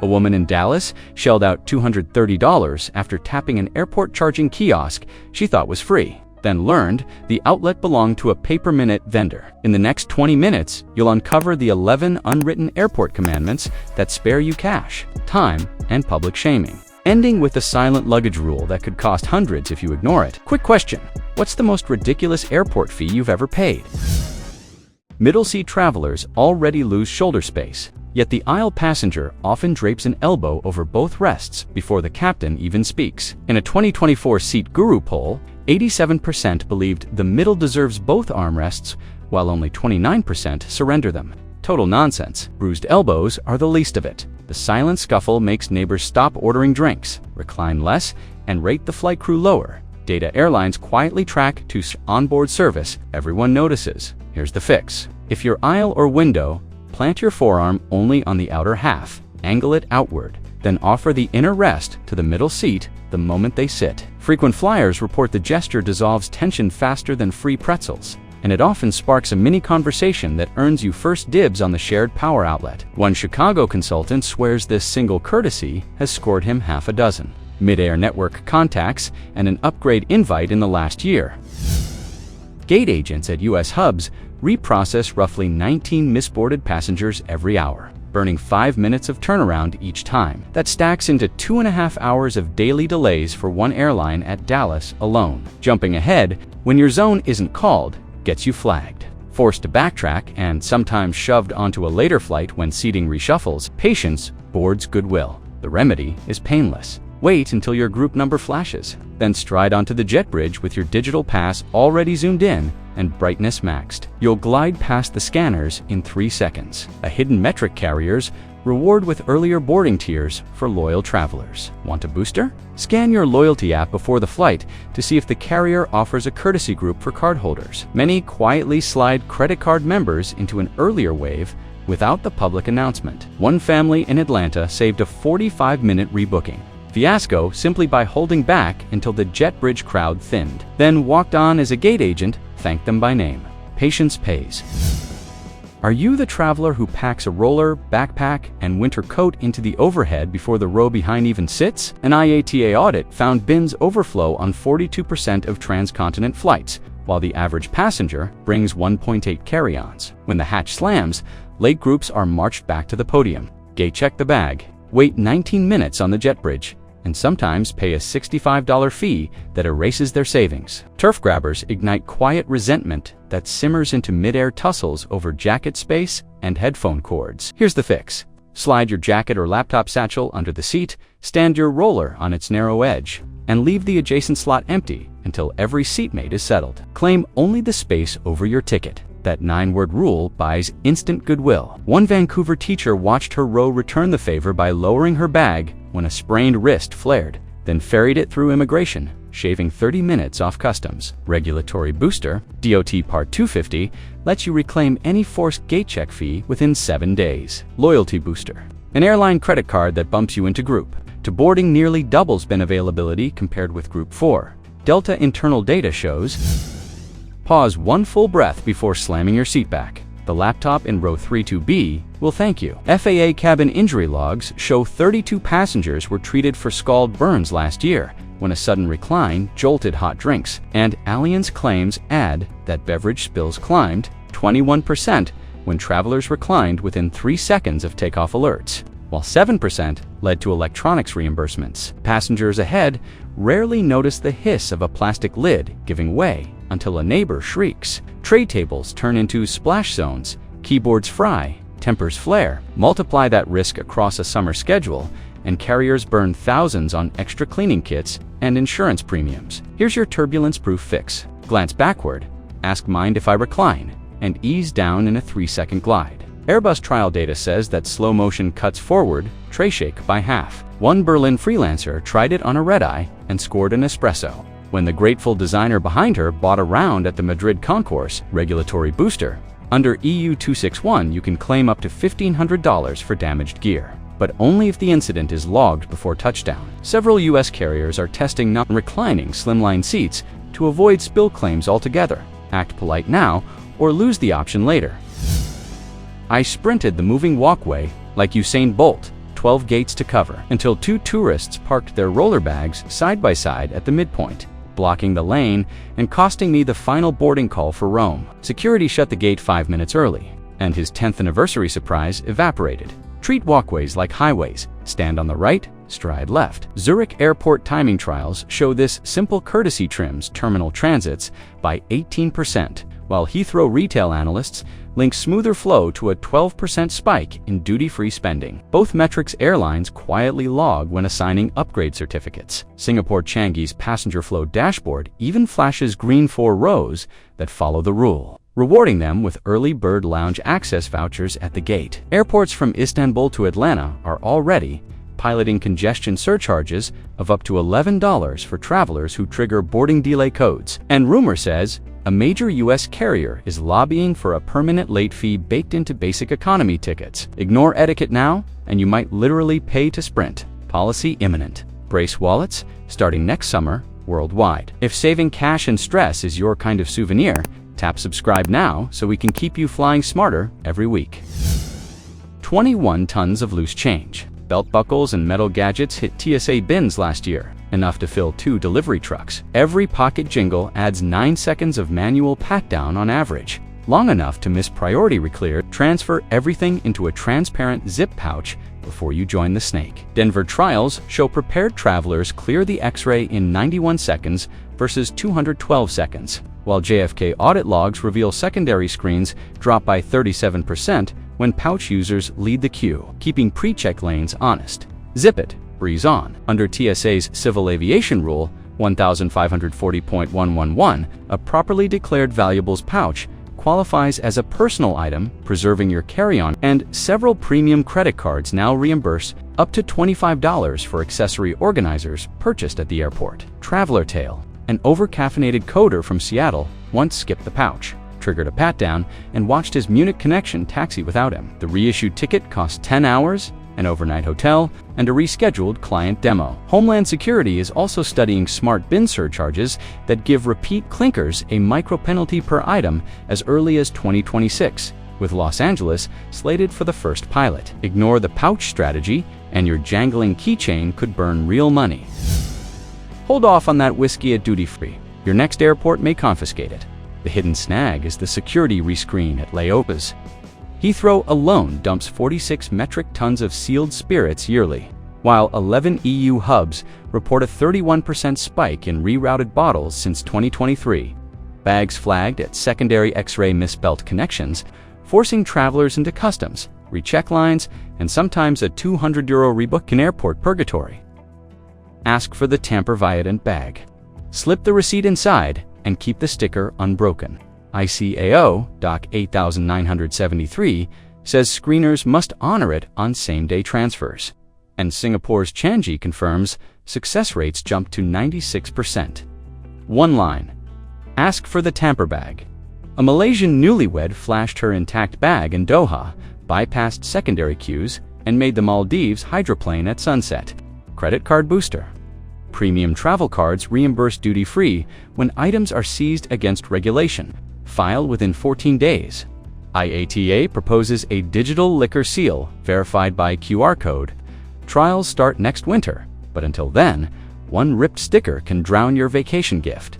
A woman in Dallas shelled out $230 after tapping an airport charging kiosk she thought was free, then learned the outlet belonged to a pay-per-minute vendor. In the next 20 minutes, you'll uncover the 11 unwritten airport commandments that spare you cash, time, and public shaming, ending with the silent luggage rule that could cost hundreds if you ignore it. Quick question: what's the most ridiculous airport fee you've ever paid? Middle seat travelers already lose shoulder space, yet the aisle passenger often drapes an elbow over both rests before the captain even speaks. In a 2024 SeatGuru poll, 87% believed the middle deserves both armrests, while only 29% surrender them. Total nonsense. Bruised elbows are the least of it. The silent scuffle makes neighbors stop ordering drinks, recline less, and rate the flight crew lower. Data airlines quietly track to onboard service. Everyone notices. Here's the fix. If your aisle or window, plant your forearm only on the outer half, angle it outward, then offer the inner rest to the middle seat the moment they sit. Frequent flyers report the gesture dissolves tension faster than free pretzels, and it often sparks a mini conversation that earns you first dibs on the shared power outlet. One Chicago consultant swears this single courtesy has scored him half a dozen mid-air network contacts and an upgrade invite in the last year. Gate agents at U.S. hubs reprocess roughly 19 misboarded passengers every hour, burning 5 minutes of turnaround each time. That stacks into 2.5 hours of daily delays for one airline at Dallas alone. Jumping ahead when your zone isn't called gets you flagged. Forced to backtrack and sometimes shoved onto a later flight when seating reshuffles, patience boards goodwill. The remedy is painless. Wait until your group number flashes, then stride onto the jet bridge with your digital pass already zoomed in and brightness maxed. You'll glide past the scanners in 3 seconds. A hidden metric carriers reward with earlier boarding tiers for loyal travelers. Want a booster? Scan your loyalty app before the flight to see if the carrier offers a courtesy group for cardholders. Many quietly slide credit card members into an earlier wave without the public announcement. One family in Atlanta saved a 45-minute rebooking fiasco simply by holding back until the jet bridge crowd thinned, then walked on as a gate agent thanked them by name. Patience pays. Are you the traveler who packs a roller, backpack, and winter coat into the overhead before the row behind even sits? An IATA audit found bins overflow on 42% of transcontinent flights, while the average passenger brings 1.8 carry-ons. When the hatch slams, late groups are marched back to the podium. Gate check the bag, wait 19 minutes on the jet bridge, and sometimes pay a $65 fee that erases their savings. Turf grabbers ignite quiet resentment that simmers into mid-air tussles over jacket space and headphone cords. Here's the fix. Slide your jacket or laptop satchel under the seat, stand your roller on its narrow edge, and leave the adjacent slot empty until every seatmate is settled. Claim only the space over your ticket. That 9-word rule buys instant goodwill. One Vancouver teacher watched her row return the favor by lowering her bag when a sprained wrist flared, then ferried it through immigration, shaving 30 minutes off customs. Regulatory booster, DOT Part 250, lets you reclaim any forced gate check fee within 7 days. Loyalty booster, an airline credit card that bumps you into group. To boarding nearly doubles bin availability compared with Group 4. Delta internal data shows. Pause one full breath before slamming your seat back. The laptop in row 32B will thank you. FAA cabin injury logs show 32 passengers were treated for scald burns last year when a sudden recline jolted hot drinks. And Allianz claims add that beverage spills climbed 21% when travelers reclined within 3 seconds of takeoff alerts, while 7% led to electronics reimbursements. Passengers ahead rarely notice the hiss of a plastic lid giving way until a neighbor shrieks. Tray tables turn into splash zones, keyboards fry, tempers flare. Multiply that risk across a summer schedule, and carriers burn thousands on extra cleaning kits and insurance premiums. Here's your turbulence-proof fix. Glance backward, ask mind if I recline, and ease down in a 3-second glide. Airbus trial data says that slow motion cuts forward tray shake by half. One Berlin freelancer tried it on a red-eye and scored an espresso. When the grateful designer behind her bought a round at the Madrid concourse. Regulatory booster. Under EU 261, you can claim up to $1,500 for damaged gear, but only if the incident is logged before touchdown. Several U.S. carriers are testing non-reclining slimline seats to avoid spill claims altogether. Act polite now or lose the option later. I sprinted the moving walkway like Usain Bolt, 12 gates to cover, until two tourists parked their roller bags side by side at the midpoint, blocking the lane and costing me the final boarding call for Rome. Security shut the gate 5 minutes early, and his 10th anniversary surprise evaporated. Treat walkways like highways. Stand on the right, stride left. Zurich airport timing trials show this simple courtesy trims terminal transits by 18%, while Heathrow retail analysts link smoother flow to a 12% spike in duty-free spending. Both metrics airlines quietly log when assigning upgrade certificates. Singapore Changi's passenger flow dashboard even flashes green 4 rows that follow the rule, rewarding them with early bird lounge access vouchers at the gate. Airports from Istanbul to Atlanta are already piloting congestion surcharges of up to $11 for travelers who trigger boarding delay codes. And rumor says a major U.S. carrier is lobbying for a permanent late fee baked into basic economy tickets. Ignore etiquette now, and you might literally pay to sprint. Policy imminent. Brace wallets, starting next summer, worldwide. If saving cash and stress is your kind of souvenir, tap subscribe now so we can keep you flying smarter every week. 21 tons of loose change. Belt buckles and metal gadgets hit TSA bins last year, enough to fill 2 delivery trucks. Every pocket jingle adds 9 seconds of manual pat-down on average, long enough to miss priority reclear. Transfer everything into a transparent zip pouch before you join the snake. Denver trials show prepared travelers clear the X-ray in 91 seconds versus 212 seconds, while JFK audit logs reveal secondary screens drop by 37% when pouch users lead the queue, keeping pre-check lanes honest. Zip it, breeze on. Under TSA's Civil Aviation Rule 1540.111, a properly declared valuables pouch qualifies as a personal item, preserving your carry-on, and several premium credit cards now reimburse up to $25 for accessory organizers purchased at the airport. Traveler tale. An over-caffeinated coder from Seattle once skipped the pouch, triggered a pat-down, and watched his Munich connection taxi without him. The reissued ticket cost 10 hours, an overnight hotel, and a rescheduled client demo. Homeland Security is also studying smart bin surcharges that give repeat clinkers a micro-penalty per item as early as 2026, with Los Angeles slated for the first pilot. Ignore the pouch strategy, and your jangling keychain could burn real money. Hold off on that whiskey at duty-free. Your next airport may confiscate it. The hidden snag is the security rescreen at layopas. Heathrow alone dumps 46 metric tons of sealed spirits yearly, while 11 EU hubs report a 31% spike in rerouted bottles since 2023. Bags flagged at secondary X-ray misspelt connections, forcing travelers into customs, recheck lines, and sometimes a €200 rebook in airport purgatory. Ask for the tamper-violent bag. Slip the receipt inside and keep the sticker unbroken. ICAO Doc 8973 says screeners must honor it on same-day transfers. And Singapore's Changi confirms success rates jump to 96%. One line. Ask for the tamper bag. A Malaysian newlywed flashed her intact bag in Doha, bypassed secondary queues, and made the Maldives hydroplane at sunset. Credit card booster. Premium travel cards reimburse duty-free when items are seized against regulation. File within 14 days. IATA proposes a digital liquor seal verified by QR code. Trials start next winter, but until then, one ripped sticker can drown your vacation gift.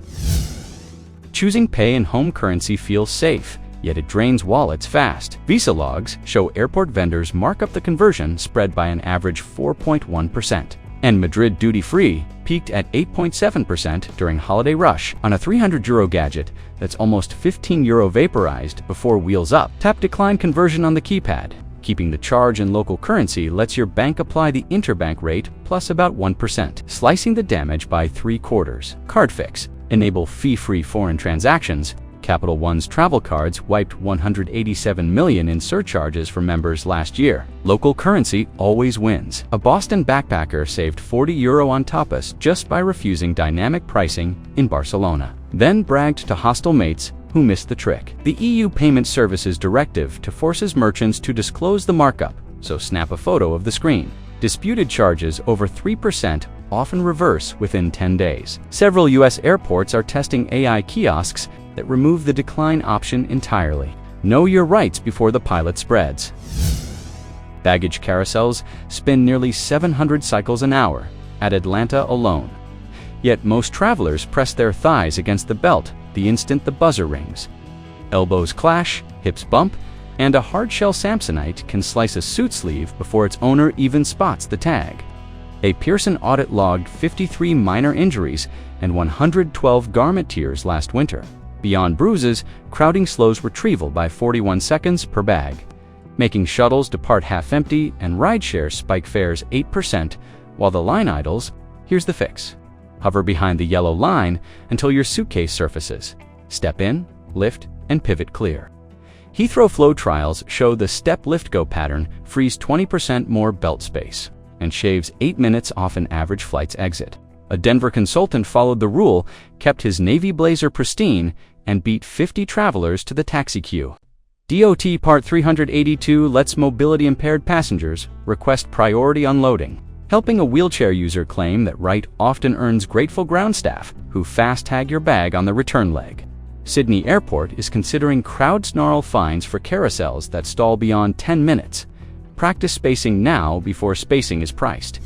Choosing pay in home currency feels safe, yet it drains wallets fast. Visa logs show airport vendors mark up the conversion spread by an average 4.1%. And Madrid duty-free peaked at 8.7% during holiday rush on a €300 gadget that's almost €15 vaporized before wheels up. Tap decline conversion on the keypad. Keeping the charge in local currency lets your bank apply the interbank rate plus about 1%, slicing the damage by 3/4. Card fix. Enable fee-free foreign transactions. Capital One's travel cards wiped $187 million in surcharges for members last year. Local currency always wins. A Boston backpacker saved €40 on tapas just by refusing dynamic pricing in Barcelona, then bragged to hostile mates who missed the trick. The EU Payment Services Directive forces merchants to disclose the markup, so snap a photo of the screen. Disputed charges over 3% often reverse within 10 days. Several U.S. airports are testing AI kiosks that remove the decline option entirely. Know your rights before the pilot spreads. Baggage carousels spin nearly 700 cycles an hour at Atlanta alone. Yet most travelers press their thighs against the belt the instant the buzzer rings. Elbows clash, hips bump, and a hard-shell Samsonite can slice a suit sleeve before its owner even spots the tag. A Pearson audit logged 53 minor injuries and 112 garment tears last winter. Beyond bruises, crowding slows retrieval by 41 seconds per bag, making shuttles depart half-empty and rideshare spike fares 8%, while the line idles. Here's the fix. Hover behind the yellow line until your suitcase surfaces. Step in, lift, and pivot clear. Heathrow flow trials show the step-lift-go pattern frees 20% more belt space and shaves 8 minutes off an average flight's exit. A Denver consultant followed the rule, kept his navy blazer pristine, and beat 50 travelers to the taxi queue. DOT Part 382 lets mobility-impaired passengers request priority unloading, helping a wheelchair user claim that right often earns grateful ground staff who fast-tag your bag on the return leg. Sydney Airport is considering crowd snarl fines for carousels that stall beyond 10 minutes. Practice spacing now before spacing is priced.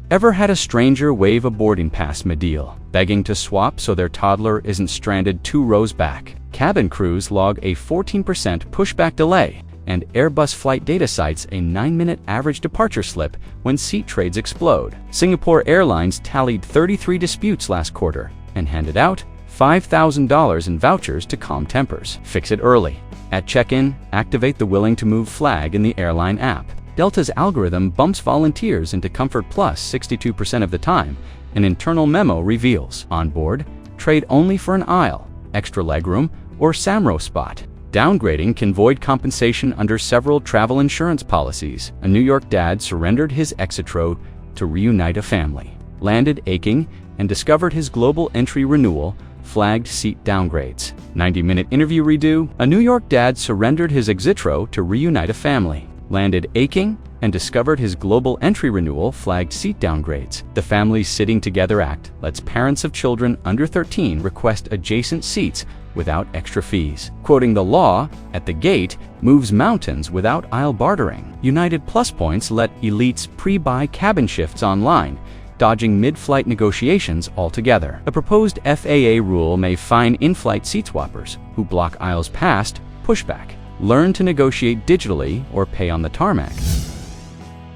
Ever had a stranger wave a boarding pass mid-deal, begging to swap so their toddler isn't stranded 2 rows back? Cabin crews log a 14% pushback delay, and Airbus flight data cites a 9-minute average departure slip when seat trades explode. Singapore Airlines tallied 33 disputes last quarter and handed out $5,000 in vouchers to calm tempers. Fix it early. At check-in, activate the Willing to Move flag in the airline app. Delta's algorithm bumps volunteers into Comfort Plus 62% of the time. An internal memo reveals onboard, trade only for an aisle, extra legroom, or SAMRO spot. Downgrading can void compensation under several travel insurance policies. A New York dad surrendered his exit row to reunite a family, landed aching, and discovered his global entry renewal flagged seat downgrades. 90-minute interview redo. A New York dad surrendered his exit row to reunite a family, landed aching, and discovered his global entry renewal flagged seat downgrades. The Families Sitting Together Act lets parents of children under 13 request adjacent seats without extra fees. Quoting the law, at the gate, moves mountains without aisle bartering. United Plus Points let elites pre-buy cabin shifts online, dodging mid-flight negotiations altogether. A proposed FAA rule may fine in-flight seat swappers who block aisles past pushback. Learn to negotiate digitally or pay on the tarmac.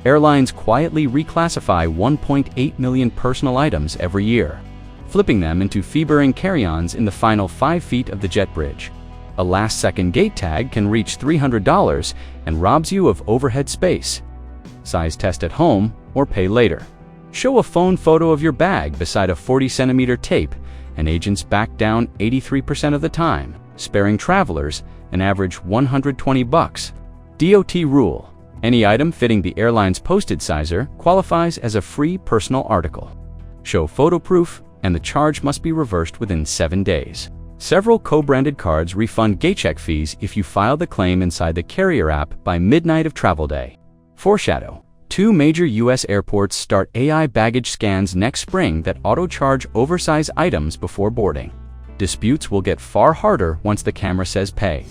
Airlines quietly reclassify 1.8 million personal items every year, flipping them into fee-bearing carry-ons in the final 5 feet of the jet bridge. A last-second gate tag can reach $300 and robs you of overhead space. Size test at home or pay later. Show a phone photo of your bag beside a 40-centimeter tape, and agents back down 83% of the time, sparing travelers an average $120. DOT rule: any item fitting the airline's posted sizer qualifies as a free personal article. Show photo proof, and the charge must be reversed within 7 days. Several co-branded cards refund gatecheck fees if you file the claim inside the carrier app by midnight of travel day. Foreshadow: 2 major U.S. airports start AI baggage scans next spring that auto-charge oversized items before boarding. Disputes will get far harder once the camera says pay.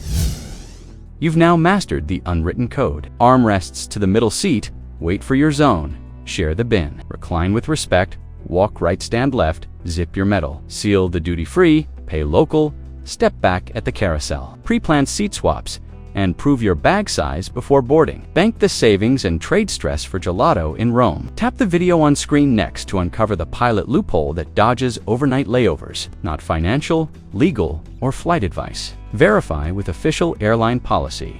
You've now mastered the unwritten code. Armrests to the middle seat, wait for your zone, share the bin. Recline with respect, walk right, stand left, zip your metal. Seal the duty-free, pay local, step back at the carousel. Pre-planned seat swaps, and prove your bag size before boarding. Bank the savings and trade stress for gelato in Rome. Tap the video on screen next to uncover the pilot loophole that dodges overnight layovers. Not financial, legal, or flight advice. Verify with official airline policy.